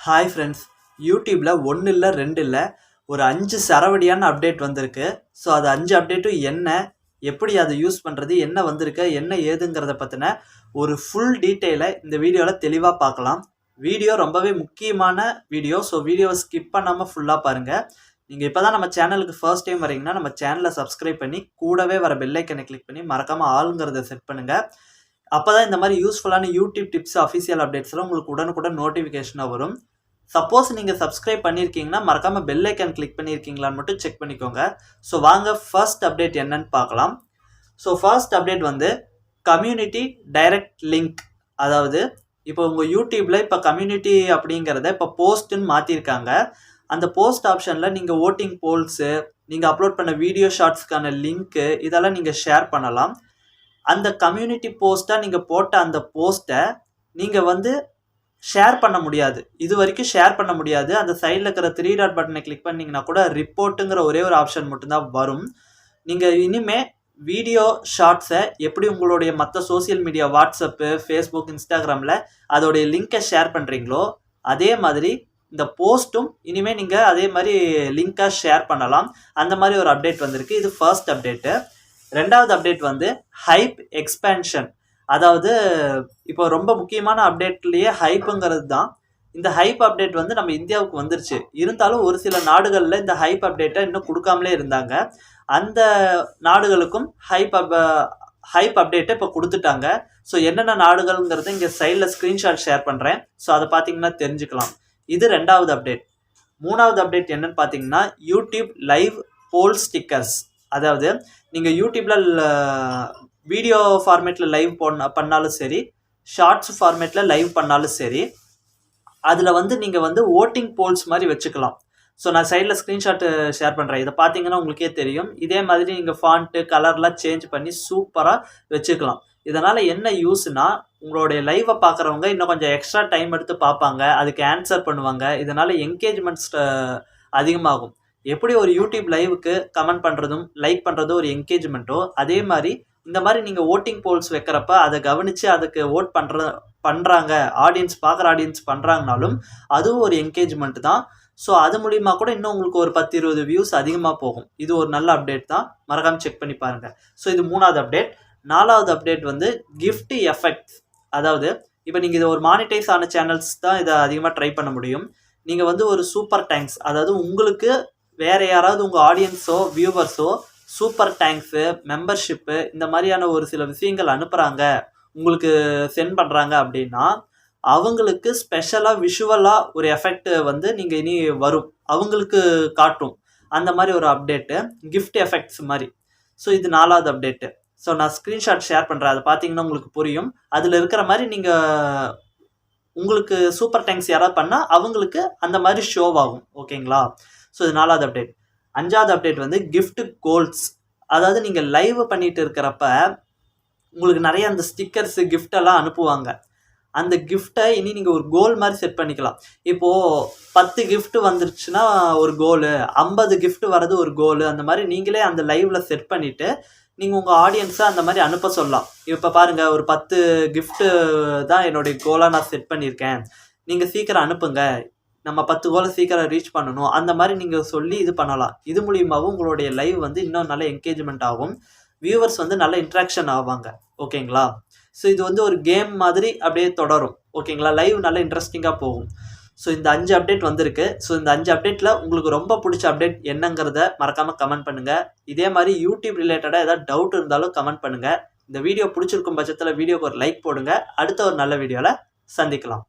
Hi friends, யூடியூப்பில் ஒன்று இல்லை ரெண்டு இல்லை ஒரு 5 சரவடியான அப்டேட் வந்திருக்கு. ஸோ அது 5 அப்டேட்டும் என்ன, எப்படி அதை யூஸ் பண்ணுறது, என்ன வந்திருக்கு, என்ன ஏதுங்கிறத பற்றின ஒரு ஃபுல் டீட்டெயிலை இந்த வீடியோவில் தெளிவாக பார்க்கலாம். வீடியோ ரொம்பவே முக்கியமான வீடியோ. ஸோ வீடியோவை ஸ்கிப் பண்ணாமல் ஃபுல்லாக பாருங்கள். நீங்கள் இப்போ தான் நம்ம சேனலுக்கு ஃபர்ஸ்ட் டைம் வரீங்கன்னா நம்ம சேனலை சப்ஸ்கிரைப் பண்ணி கூடவே வர பெல்லைக்கனை கிளிக் பண்ணி மறக்காமல் ஆளுங்கிறத செட் பண்ணுங்கள். அப்போ தான் இந்த மாதிரி யூஸ்ஃபுல்லான யூடியூப் டிப்ஸ், அஃபிஷியல் அப்டேட்ஸ்லாம் உங்களுக்கு உடனுக்குடன் நோட்டிஃபிகேஷனாக வரும். சப்போஸ் நீங்கள் சப்ஸ்கிரைப் பண்ணியிருக்கீங்கன்னா மறக்காமல் பெல் ஐக்கான் கிளிக் பண்ணியிருக்கீங்களான்னு மட்டும் செக் பண்ணிக்கோங்க. ஸோ வாங்க ஃபர்ஸ்ட் அப்டேட் என்னன்னு பார்க்கலாம். ஸோ ஃபர்ஸ்ட் அப்டேட் வந்து கம்யூனிட்டி டைரக்ட் லிங்க். அதாவது இப்போ உங்கள் யூடியூப்பில் இப்போ கம்யூனிட்டி அப்படிங்கிறத இப்போ போஸ்ட்டுன்னு மாற்றிருக்காங்க. அந்த போஸ்ட் ஆப்ஷனில் நீங்கள் ஓட்டிங் போல்ஸு, நீங்கள் அப்லோட் பண்ண வீடியோ ஷார்ட்ஸ்க்கான லிங்க்கு இதெல்லாம் நீங்கள் ஷேர் பண்ணலாம். அந்த கம்யூனிட்டி போஸ்ட்டாக நீங்கள் போட்ட அந்த போஸ்ட்டை நீங்கள் வந்து ஷேர் பண்ண முடியாது. இது வரைக்கும் ஷேர் பண்ண முடியாது. அந்த சைடில் இருக்கிற 3 டாட் பட்டனை கிளிக் பண்ணிங்கன்னா கூட ரிப்போர்ட்டுங்கிற ஒரே ஒரு ஆப்ஷன் மட்டும்தான் வரும். நீங்கள் இனிமே வீடியோ ஷார்ட்ஸை எப்படி உங்களுடைய மற்ற சோசியல் மீடியா, வாட்ஸ்அப்பு, ஃபேஸ்புக், இன்ஸ்டாகிராமில் அதோடைய லிங்கை ஷேர் பண்ணுறீங்களோ அதே மாதிரி இந்த போஸ்ட்டும் இனிமேல் நீங்கள் அதே மாதிரி லிங்காக ஷேர் பண்ணலாம். அந்த மாதிரி ஒரு அப்டேட் வந்திருக்கு. இது ஃபர்ஸ்ட் அப்டேட்டு. ரெண்டாவது அப்டேட் வந்து ஹைப் எக்ஸ்பேன்ஷன். அதாவது இப்போ ரொம்ப முக்கியமான அப்டேட்லேயே ஹைப்புங்கிறது தான். இந்த ஹைப் அப்டேட் வந்து நம்ம இந்தியாவுக்கு வந்துருச்சு. இருந்தாலும் ஒரு சில நாடுகளில் இந்த ஹைப் அப்டேட்டை இன்னும் கொடுக்காமலே இருந்தாங்க. அந்த நாடுகளுக்கும் ஹைப் அப்டேட்டை இப்போ கொடுத்துட்டாங்க. ஸோ என்னென்ன நாடுகள்ங்கிறது இங்கே சைடில் ஸ்க்ரீன்ஷாட் ஷேர் பண்ணுறேன். ஸோ அதை பார்த்தீங்கன்னா தெரிஞ்சுக்கலாம். இது ரெண்டாவது அப்டேட். மூணாவது அப்டேட் என்னன்னு பார்த்தீங்கன்னா யூடியூப் லைவ் போல் ஸ்டிக்கர்ஸ். அதாவது நீங்கள் யூடியூப்பில் வீடியோ ஃபார்மேட்டில் லைவ் பண்ணாலும் சரி, ஷார்ட்ஸ் ஃபார்மேட்டில் லைவ் பண்ணாலும் சரி, அதில் வந்து நீங்கள் வந்து ஓட்டிங் போல்ஸ் மாதிரி வச்சுக்கலாம். ஸோ நான் சைடில் ஸ்க்ரீன்ஷாட்டு ஷேர் பண்ணுறேன். இதை பார்த்தீங்கன்னா உங்களுக்கே தெரியும். இதே மாதிரி நீங்கள் ஃபாண்ட்டு, கலர்லாம் சேஞ்ச் பண்ணி சூப்பராக வச்சுக்கலாம். இதனால் என்ன யூஸ்னால் உங்களுடைய லைவை பார்க்குறவங்க இன்னும் கொஞ்சம் எக்ஸ்ட்ரா டைம் எடுத்து பார்ப்பாங்க, அதுக்கு ஆன்சர் பண்ணுவாங்க. இதனால் என்கேஜ்மெண்ட்ஸ் அதிகமாகும். எப்படி ஒரு யூடியூப் லைவுக்கு கமெண்ட் பண்ணுறதும் லைக் பண்ணுறதும் ஒரு என்கேஜ்மெண்ட்டோ, அதே மாதிரி இந்த மாதிரி நீங்கள் ஓட்டிங் போல்ஸ் வைக்கிறப்ப அதை கவனித்து அதுக்கு ஓட் பண்ணுறாங்க, ஆடியன்ஸ் பார்க்குற ஆடியன்ஸ் பண்ணுறாங்கனாலும் அதுவும் ஒரு என்கேஜ்மெண்ட் தான். ஸோ அது மூலிமா கூட இன்னும் உங்களுக்கு ஒரு 10-20 வியூஸ் அதிகமாக போகும். இது ஒரு நல்ல அப்டேட் தான். மறக்காமல் செக் பண்ணி பாருங்கள். ஸோ இது மூணாவது அப்டேட். நாலாவது அப்டேட் வந்து கிஃப்ட் எஃபெக்ட்ஸ். அதாவது இப்போ நீங்கள் இது ஒரு மானிட்டைஸ் ஆன சேனல்ஸ் தான் இதை அதிகமாக ட்ரை பண்ண முடியும். நீங்கள் வந்து ஒரு சூப்பர் டேங்க்ஸ், அதாவது உங்களுக்கு வேறு யாராவது உங்கள் ஆடியன்ஸோ வியூவர்ஸோ சூப்பர் டேங்க்ஸு, மெம்பர்ஷிப்பு இந்த மாதிரியான ஒரு சில விஷயங்கள் அனுப்புகிறாங்க, உங்களுக்கு சென்ட் பண்ணுறாங்க அப்படின்னா அவங்களுக்கு ஸ்பெஷலாக விஷுவலாக ஒரு எஃபெக்ட் வந்து நீங்கள் இனி வரும், அவங்களுக்கு காட்டும். அந்த மாதிரி ஒரு அப்டேட்டு கிஃப்ட் எஃபெக்ட்ஸ் மாதிரி. ஸோ இது நாலாவது அப்டேட்டு. ஸோ நான் ஸ்க்ரீன்ஷாட் ஷேர் பண்ணுறேன், அதை பார்த்தீங்கன்னா உங்களுக்கு புரியும். அதில் இருக்கிற மாதிரி நீங்கள் உங்களுக்கு சூப்பர் டேங்க்ஸ் யாராவது பண்ணால் அவங்களுக்கு அந்த மாதிரி ஷோ ஆகும். ஓகேங்களா? ஸோ இது நாலாவது அப்டேட். அஞ்சாவது அப்டேட் வந்து கிஃப்ட் கோல்ஸ். அதாவது நீங்கள் லைவ் பண்ணிட்டு இருக்கிறப்ப உங்களுக்கு நிறைய அந்த ஸ்டிக்கர்ஸு, கிஃப்டெல்லாம் அனுப்புவாங்க. அந்த கிஃப்டை இனி நீங்கள் ஒரு கோல் மாதிரி செட் பண்ணிக்கலாம். இப்போது 10 கிஃப்ட் வந்துருச்சுன்னா ஒரு கோலு, 50 கிஃப்ட் வர்றது ஒரு கோலு. அந்த மாதிரி நீங்களே அந்த லைவில் செட் பண்ணிவிட்டு நீங்கள் உங்கள் ஆடியன்ஸை அந்த மாதிரி அனுப்ப சொல்லலாம். இப்போ பாருங்கள், ஒரு 10 கிஃப்ட்டு தான் என்னுடைய கோலாக நான் செட் பண்ணியிருக்கேன், நீங்கள் சீக்கிரம் அனுப்புங்க, நம்ம 10 கோலை சீக்கிரம் ரீச் பண்ணணும். அந்த மாதிரி நீங்கள் சொல்லி இது பண்ணலாம். இது மூலியமாகவும் உங்களுடைய லைவ் வந்து இன்னும் நல்ல என்கேஜ்மெண்ட் ஆகும். வியூவர்ஸ் வந்து நல்ல இன்ட்ராக்ஷன் ஆவாங்க. ஓகேங்களா? ஸோ இது வந்து ஒரு கேம் மாதிரி அப்படியே தொடரும். ஓகேங்களா? லைவ் நல்ல இன்ட்ரெஸ்டிங்காக போகும். ஸோ இந்த 5 அப்டேட் வந்திருக்கு. ஸோ இந்த 5 அப்டேட்டில் உங்களுக்கு ரொம்ப பிடிச்ச அப்டேட் என்னங்கிறத மறக்காமல் கமெண்ட் பண்ணுங்கள். இதே மாதிரி யூடியூப் ரிலேட்டடாக ஏதாவது டவுட் இருந்தாலும் கமெண்ட் பண்ணுங்கள். இந்த வீடியோ பிடிச்சிருக்கும் பட்சத்தில் வீடியோக்கு ஒரு லைக் போடுங்க. அடுத்த ஒரு நல்ல வீடியோவில் சந்திக்கலாம்.